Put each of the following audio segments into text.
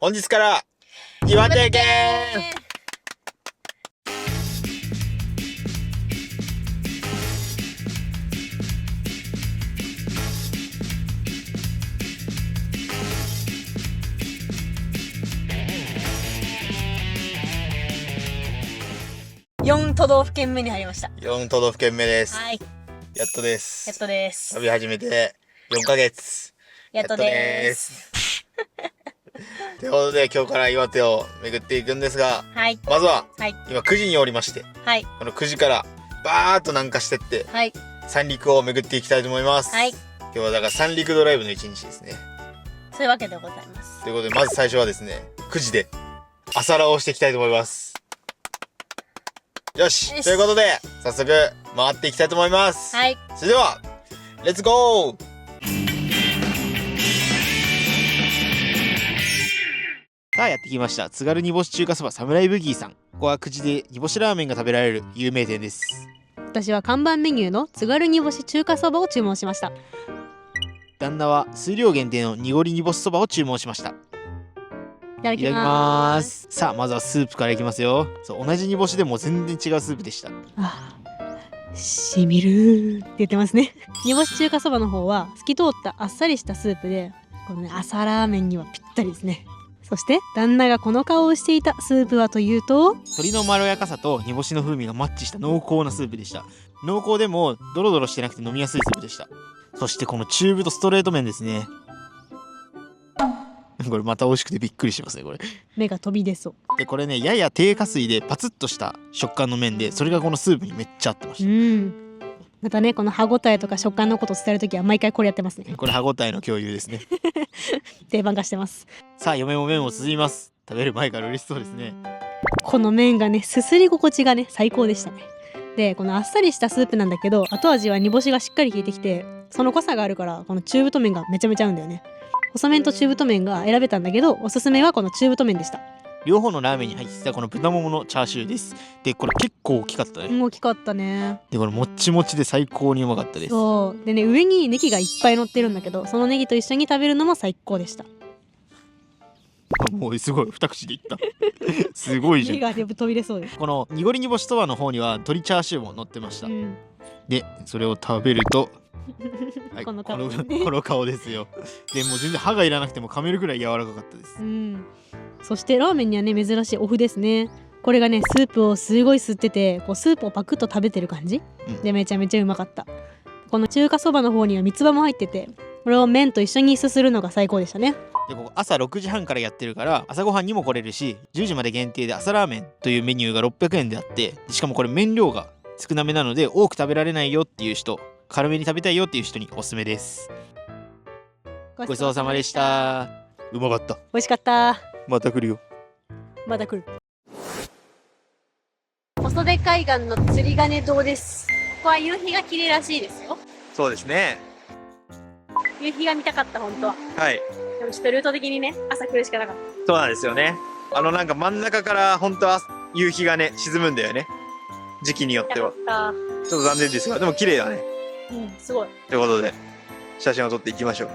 本日から岩手県。4都道府県目に入りました。4都道府県目です。はい。やっとです。やっとです。旅始めて4ヶ月。やっとです。ということで今日から岩手を巡っていくんですが、はい。まずは、はい。今9時におりまして、はい。この9時からバーっと南下してって、はい。三陸を巡っていきたいと思います。はい。今日はだから三陸ドライブの一日ですね。そういうわけでございます。ということでまず最初はですね、9時で朝ラをしていきたいと思います。よし、ということで早速回っていきたいと思います。はい。それではレッツゴー。さあやってきました、津軽煮干し中華そばサムライブギーさん。ここは9時で煮干しラーメンが食べられる有名店です。私は看板メニューの津軽煮干し中華そばを注文しました。旦那は数量限定の濁り煮干しそばを注文しました。いただきいただきます。さあまずはスープからいきますよ。そう、同じ煮干しでも全然違うスープでした。しみるって言ってますね。煮干し中華そばの方は透き通ったあっさりしたスープで、このね朝ラーメンにはぴったりですね。そして旦那がこの顔をしていたスープはというと、鶏のまろやかさと煮干しの風味がマッチした濃厚なスープでした。濃厚でもドロドロしてなくて飲みやすいスープでした。そしてこの中太ストレート麺ですね。これまた美味しくてびっくりしますねこれ。目が飛び出そう。でこれね、やや低加水でパツッとした食感の麺で、それがこのスープにめっちゃ合ってました。またね、この歯ごたえとか食感のことを伝えるときは毎回これやってますね。これ歯ごたえの共有ですね。定番化してます。さあ嫁も麺をすすります。食べる前から嬉しそうですね。この麺がね、すすり心地がね最高でしたね。でこのあっさりしたスープなんだけど、後味は煮干しがしっかり効いてきて、その濃さがあるからこの中太麺がめちゃめちゃ合うんだよね。細麺と中太麺が選べたんだけど、おすすめはこの中太麺でした。両方のラーメンに入っていたこの豚もものチャーシューです。でこれ結構大きかったね。大きかったね。でこれもっちもちで最高にうまかったです。そうでね、上にネギがいっぱい乗ってるんだけど、そのネギと一緒に食べるのも最高でした。もうすごい二口でいったすごいじゃん。ネギが飛び出そうです。この濁り煮干しそばの方には鶏チャーシューも乗ってました。でそれを食べるとはい、この顔ですよ。でもう全然歯がいらなくても噛めるくらい柔らかかったです。そしてラーメンにはね珍しいお麩ですね。これがねスープをすごい吸ってて、こうスープをパクッと食べてる感じ、でめちゃめちゃうまかった。この中華そばの方には三つ葉も入ってて、これを麺と一緒にすするのが最高でしたね。でここ朝6時半からやってるから朝ごはんにも来れるし、10時まで限定で朝ラーメンというメニューが600円であって、しかもこれ麺量が少なめなので多く食べられないよっていう人、軽めに食べたいよっていう人におすすめです。ごちそうさまでした。うまかった。美味しかった。また来るよ。また来る。小袖海岸の釣り鐘堂です。ここは夕日が綺麗らしいですよ。そうですね。夕日が見たかった、本当は。はい。でもちょっとルート的にね、朝来るしかなかった。そうなんですよね。なんか真ん中から本当は夕日がね沈むんだよね、時期によっては。ちょっと残念ですが、でも綺麗だね。すごい。ということで写真を撮っていきましょう。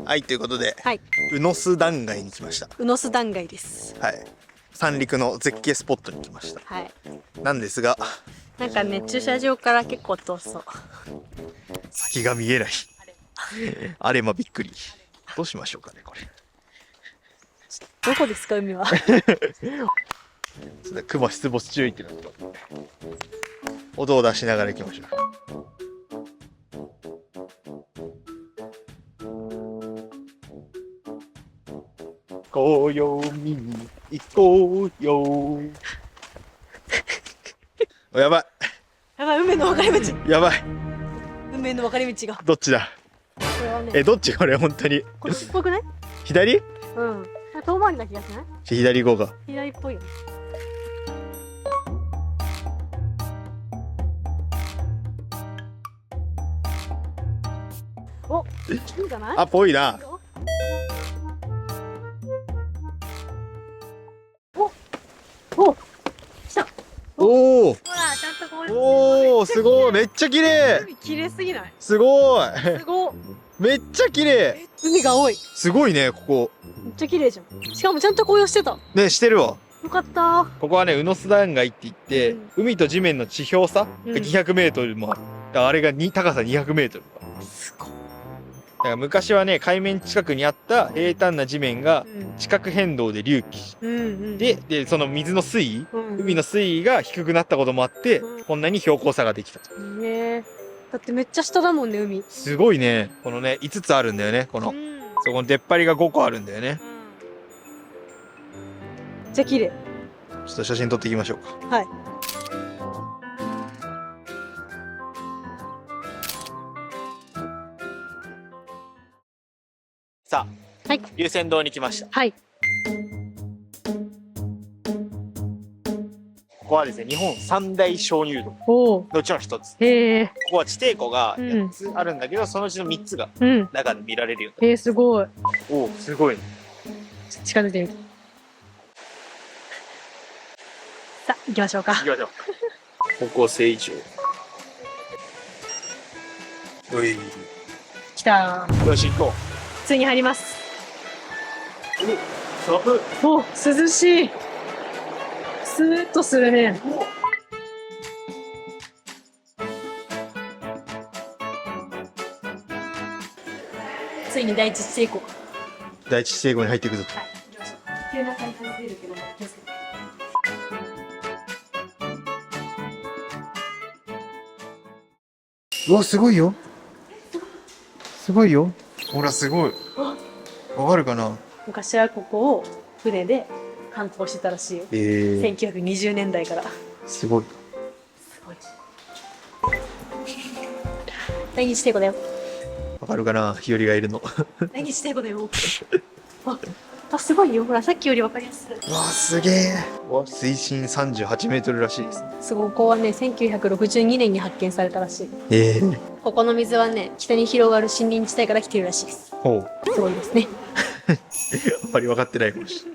はい、ということで、宇野洲断崖に来ました。宇野洲断崖です。はい、三陸の絶景スポットに来ました。なんですが、なんかね、駐車場から結構遠そう。先が見えない。あれまびっくり。どうしましょうかねこれ。どこですか海は。熊出没注意ってなってます。音を出しながら行きましょう。紅葉見に行こうよ。やばい。やばい、運命の分かれ道。やばい。運命の分かれ道が。どっちだ。これはね、どっちこれ本当に。こっちっぽくない？左？遠回りな気がしない？左行こうか。左っぽいよね。お、いいんじゃない？あ、ぽいな。お、来た。おお。ほら、ちゃんとこうやって。おおお、すごい、めっちゃ綺麗。海綺麗すぎない？すごい。すごっ。めっちゃ綺麗。海が多い。すごいね、ここ。めっちゃ綺麗じゃん。しかもちゃんと紅葉してた。ね、してるわ。よかったー。ここはね、宇野須断崖って言って、海と地面の地表差が200メートルもある。だからあれが高さ200メートル。すごい。だから昔はね、海面近くにあった平坦な地面が地殻変動で隆起。で、その水の水位、海の水位が低くなったこともあって、こんなに標高差ができたと。ね、だってめっちゃ下だもんね、海。すごいね。このね、5つあるんだよね。この、そこの出っ張りが5個あるんだよね。めっちゃ綺麗。ちょっと写真撮っていきましょうか。はい。さあ、はい、龍泉洞に来ました。はい。ここはですね、日本三大鍾乳洞のうちの一つ。へえ。ここは地底湖が8つあるんだけど、そのうちの3つが中で見られるように。すごい。おお、すごいね。近づいてみて。さあ、行きましょうか。行きましょう。高校生以上。おい。来たー。よし、行こ普通に入ります。お、寒い。お、涼しい。スーッとするね。ついに第一地底湖。第一地底湖に入っていくぞ。はい。急な階段出るけど、気をつけて。うわ、すごいよ。すごいよ。ほら、すごい。わかるかな。昔はここを船で観光してたらしいよ。1920年代から。すごい。すごい。第二地底湖だよ。わかるかな、日和がいるの。第二地底湖だよ。すごいよ。ほら、さっきよりわかりやすい。うわ、すげえ。水深38メートルらしいです。すごい。ここはね、1962年に発見されたらしい。ここの水はね、北に広がる森林地帯から来ているらしいです。ほう。すごいですね。あんまり分かってないかもし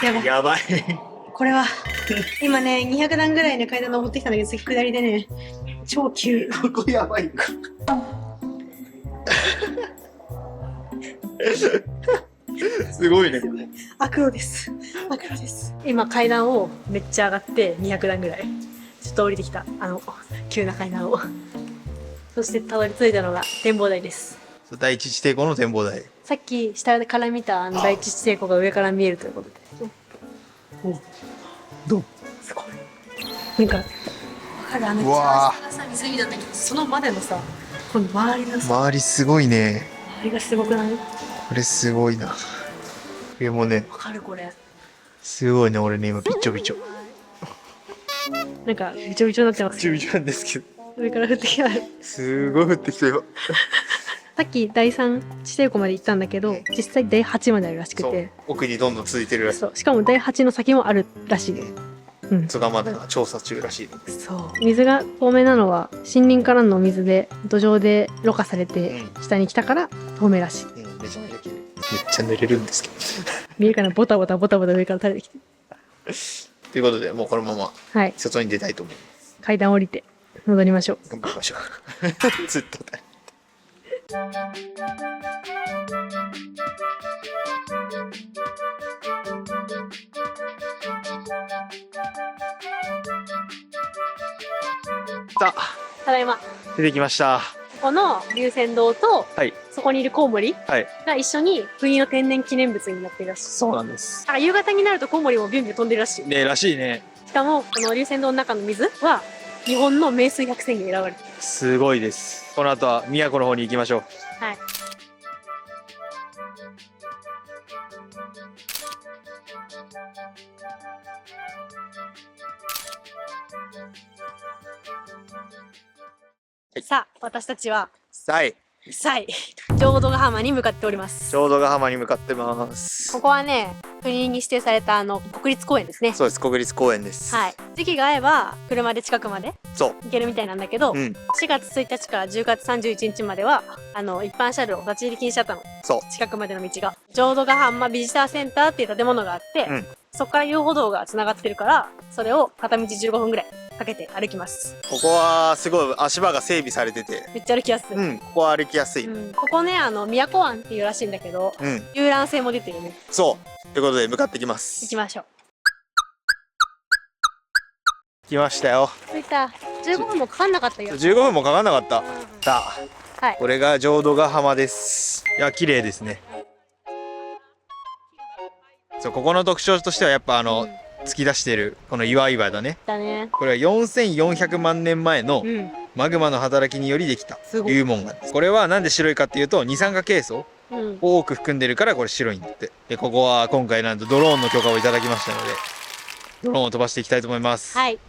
れない。やばい。これは今ね200段ぐらいの階段登ってきたんだけど、次下りでね超急。ここやばいか。すごいね。悪路です。悪路です。今階段をめっちゃ上がって200段ぐらいちょっと降りてきた急な階段を。そしてたどり着いたのが展望台です。第一地底湖の展望台。さっき下から見た第一地底湖が上から見えるということで。どう？すごい。なんかわかる、一番下がさ湖なんだけど、そのまでのさ、この周りのさ、周りすごいね。周りがすごくない？これすごいな。上もね。わかるこれ。すごいね、俺ね今びちょびちょ。なんかびちょびちょになってます。びちょびちょなんですけど。上から降ってきた。すごい降ってきたよ。さっき第3地底湖まで行ったんだけど、実際第8まであるらしくて、奥にどんどん続いてるらしい。そう、しかも第8の先もあるらしいね。それがまだ調査中らしい。そう、水が透明なのは森林からの水で土壌でろ過されて下に来たから透明らしい。めちゃめちゃ綺麗。めっちゃ濡れるんですけど。見えるかな、ボタボタボタボタ上から垂れてきて。ということで、もうこのまま外に出たいと思います。階段降りて戻りましょう。頑張りましょう。ずっとだ。さあ、ただいま出てきました。この龍泉洞と、はい、そこにいるコウモリはい、が一緒に国の天然記念物になっているらしい。そうなんです。夕方になるとコウモリもビュンビュン飛んでるらしい。ね、らしいね。しかもこの龍泉洞の中の水は日本の名水百選に選ばれてる。すごいです。この後は宮古の方に行きましょう。はい。さあ、私たちは浄土ヶ浜に向かっております。浄土ヶ浜に向かってます。ここはね、国に指定された国立公園ですね。そうです、国立公園です。はい。時期が合えば車で近くまでそう行けるみたいなんだけど、うん、4月1日から10月31日までは一般車両立ち入り禁止だったの。そう近くまでの道が浄土ヶ浜ビジターセンターっていう建物があって、うん、そこから遊歩道がつながってるから、それを片道15分ぐらいかけて歩きます。ここはすごい足場が整備されてて、めっちゃ歩きやすい。うん、ここは歩きやすい。ここね宮古湾っていうらしいんだけど、遊覧船も出てるね。そうということで向かってきます。行きましょう。来ましたよ。着いた。15分もかかんなかったよ。15分もかかんなかった。さあ、はい、これが浄土ヶ浜です。いや綺麗ですね。そう、ここの特徴としてはやっぱ突き出してるこの岩々だね。だね。これは4400万年前のマグマの働きによりできた流紋岩です。これはなんで白いかっていうと、二酸化ケイ素を多く含んでるからこれ白いんだって。でここは今回なんとドローンの許可をいただきましたので、ドローンを飛ばしていきたいと思います。はい。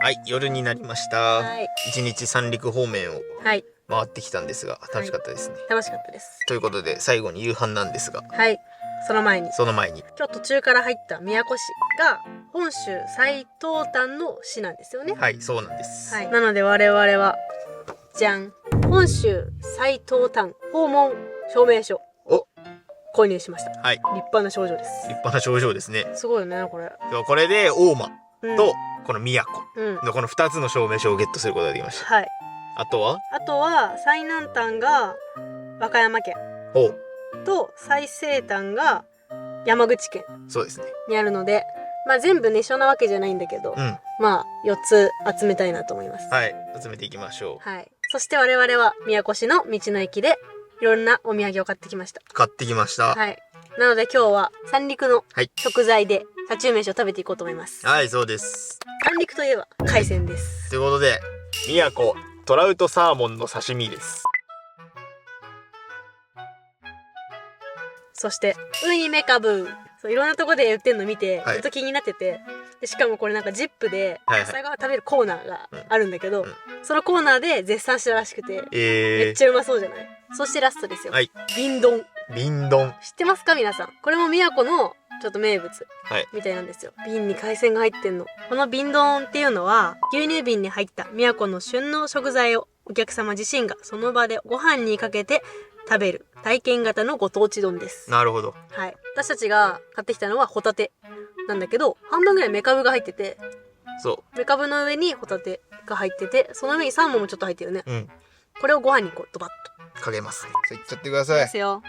はい、夜になりました。はい。一日三陸方面をはい。回ってきたんですが、楽しかったですね。楽しかったです。ということで最後に夕飯なんですが、はい。その前にその前に今日途中から入った宮古市が本州最東端の市なんですよね。はい、そうなんです。はい。なので我々はじゃん、本州最東端訪問証明書を購入しました。はい。立派な賞状です。立派な症状ですね。すごいよねこれ。これで大間とこの宮古のこの2つの証明書をゲットすることができました。はい。あとは最南端が和歌山県と最西端が山口県そうですねにあるので、まあ全部ね一緒なわけじゃないんだけど、まあ4つ集めたいなと思います。はい、集めていきましょう。はい。そして我々は宮古市の道の駅でいろんなお土産を買ってきました。買ってきました。はい。なので今日は三陸の食材で車中飯を食べていこうと思います。はい、そうです。三陸といえば海鮮です。ということで宮古トラウトサーモンの刺身です。そしてウニメカブ、そういろんなとこで売ってるの見てずっと気になってて、でしかもこれなんかジップで朝ごはん食べるコーナーがあるんだけど、そのコーナーで絶賛したらしくて、めっちゃうまそうじゃない。そしてラストですよ、瓶丼。瓶丼知ってますか皆さん。これも宮古のちょっと名物みたいなんですよ。瓶に海鮮が入ってんの。この瓶丼っていうのは牛乳瓶に入った宮古の旬の食材をお客様自身がその場でご飯にかけて食べる体験型のご当地丼です。なるほど。はい。私たちが買ってきたのはホタテなんだけど、半分ぐらいメカブが入ってて、そうメカブの上にホタテが入ってて、その上にサーモンもちょっと入ってるね。これをご飯にこうドバッとかけます。いっちゃってください。ですよ。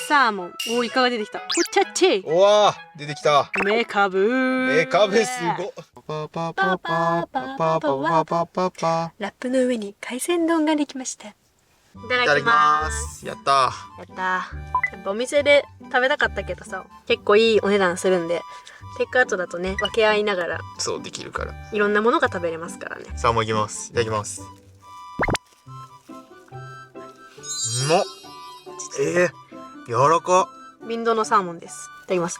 サーモン。おー、イカが出てきた。ホチャチェ。おわー、出てきた。メカブー。メカブすご。パパパパパパパパパパ。ラップの上に海鮮丼ができました。いただきます。やったやった。やっぱお店で食べたかったけどさ、結構いいお値段するんで、テイクアウトだとね、分け合いながらそうできるからいろんなものが食べれますからね。さあもういきます。いただきます。うまっ。柔らか。瓶丼のサーモンです。いただきます。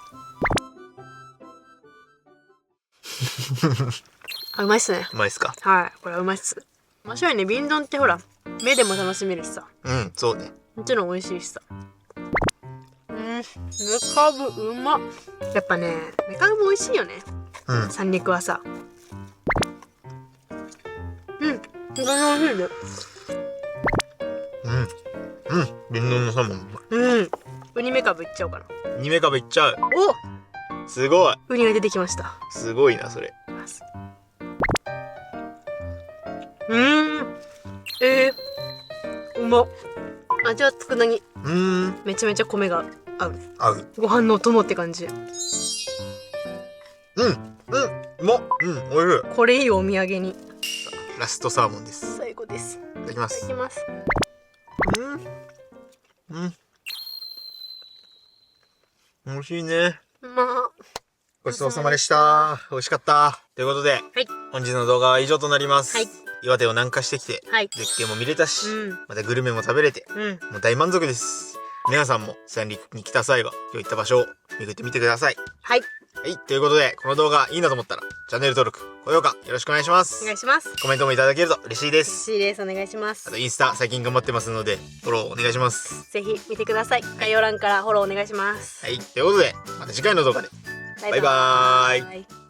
あ、うまいっすね。うまいっすか。はい、これはうまいっす。面白いね。瓶丼ってほら目でも楽しめるしさ。そうね。もちろん美味しいしさ。メカブうまっ。やっぱね、メカブも美味しいよね。三陸はさ。本当に美味しいね。瓶丼のサーモンうまい。ウニメカブいっちゃおうかな。ウニメカブいっちゃう。お、すごい。ウニが出てきました。すごいなそれ。うまっ。味はつくなぎ。めちゃめちゃ米が合う。合う。ご飯のお供って感じ。うまっ。おいしい。これいいお土産に。ラストサーモンです。最後です。いただきまいただす。きます。美味しいね。まあ。ごちそうさまでした。美味しかった。ということで、本日の動画は以上となります。岩手を南下してきて、絶景も見れたし、またグルメも食べれて、もう大満足です。皆さんも三陸に来た際は、今日行った場所を巡ってみてください。はい、ということで、この動画いいなと思ったら、チャンネル登録、高評価よろしくお願いします。お願いします。コメントもいただけると嬉しいです。嬉しいです。お願いします。あとインスタ最近頑張ってますので、フォローお願いします。ぜひ見てください。概要欄からフォローお願いします。はい、ということで、また次回の動画で。バイバーイ。